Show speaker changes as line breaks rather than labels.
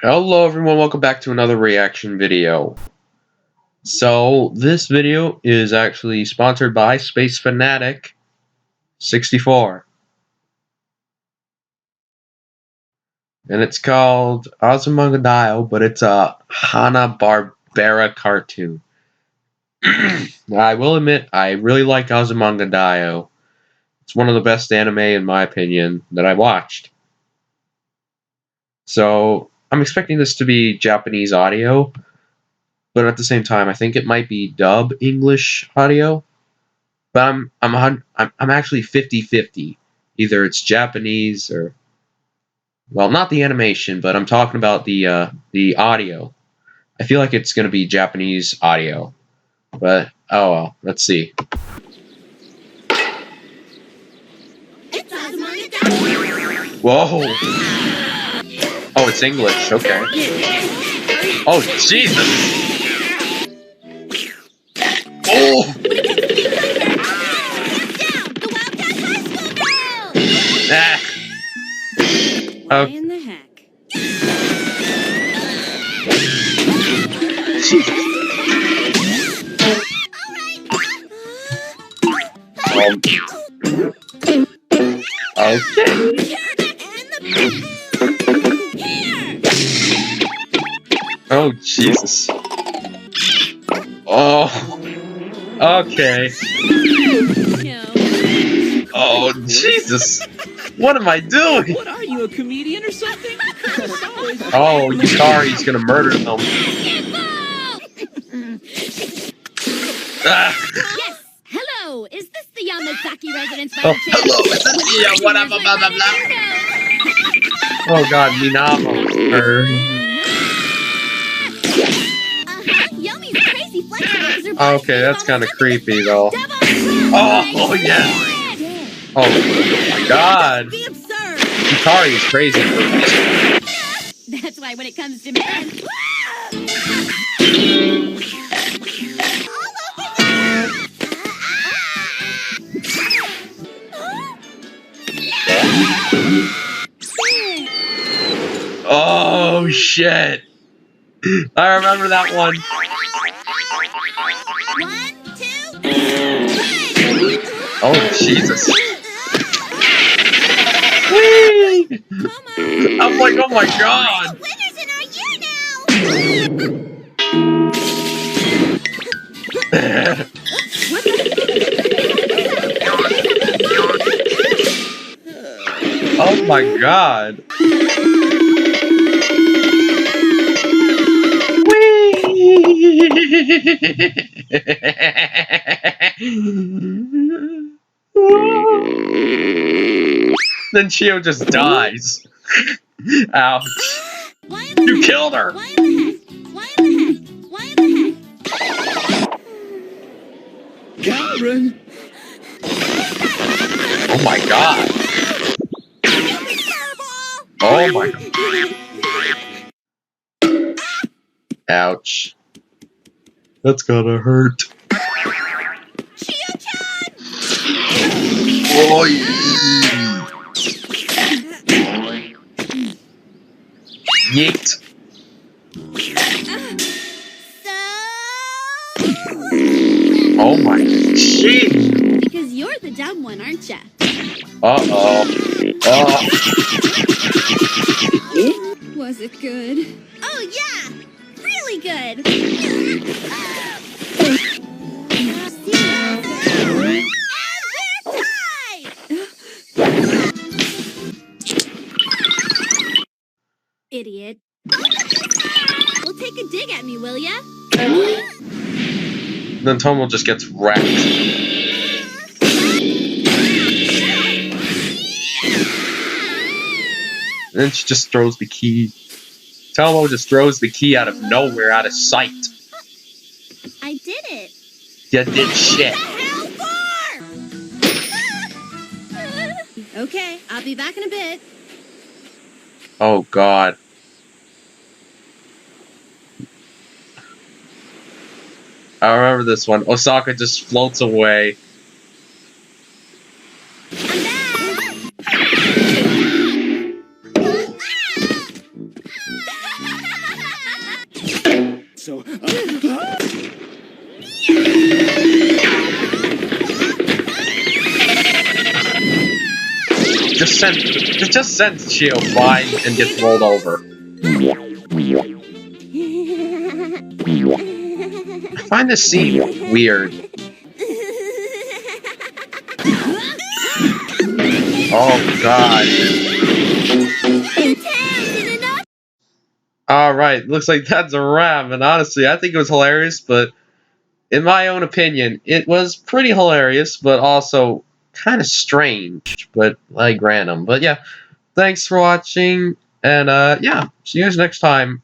Hello everyone, welcome back to another reaction video. So, this video is actually sponsored by Space Fanatic 64. And it's called Azumanga Daioh, but it's a Hanna-Barbera cartoon. I will admit, I really like Azumanga Daioh. It's one of the best anime, in my opinion, that I watched. So, I'm expecting this to be Japanese audio, but at the same time, I think it might be dub English audio. But I'm actually 50-50. Either it's Japanese or, well, not the animation, but I'm talking about the audio. I feel like it's gonna be Japanese audio, but oh well. Let's see. Whoa! Oh, it's English. Okay. Oh Jesus! Oh! Ah.
Why in the heck?
Okay. Oh Jesus. Oh. Okay. Oh Jesus. What am I doing?
What are you, a comedian or something?
Oh, Yukari's gonna murder them. Ah.
Yes! Hello! Is this the Yamazaki residence by
Oh,
chance?
hello, is that the, what up, blah, blah, blah. Oh god, Minamo.
Yummy's crazy flexibles are
Okay, that's kind of creepy, though. Oh, yeah. Oh, my god.
Be absurd!
Yukari is crazy.
That's why when it comes to men...
Oh, shit. I remember that one.
1, 2, 3!
Oh, Jesus. Whee! I'm like, oh my god.
Winners in our year
Oh my god. Then Chio just dies. Ouch. You killed her!
Why in the heck? Why in the heck? Why in the heck?
Karen!
Oh my god. Oh my god. Ouch. That's gonna hurt. Oh yeah. Yeet. Oh my shit.
Because you're the dumb one, aren't ya?
Uh-oh. Oh.
Was it good? Oh yeah! Really good! Idiot. Well, take a dig at me, will ya?
Then Tomo just gets wrecked. And then she just throws the key. Tomo just throws the key out of nowhere, out of sight.
I did it.
You did shit.
Okay, I'll be back in a bit.
Oh god. I remember this one. Osaka just floats away.
I'm back!
Just send Chio flying and gets rolled over. I find this scene weird. Oh god. Alright, looks like that's a wrap, and honestly, I think it was hilarious, but in my own opinion, it was pretty hilarious, but also kind of strange, but like random. But yeah, thanks for watching, and yeah, see you guys next time.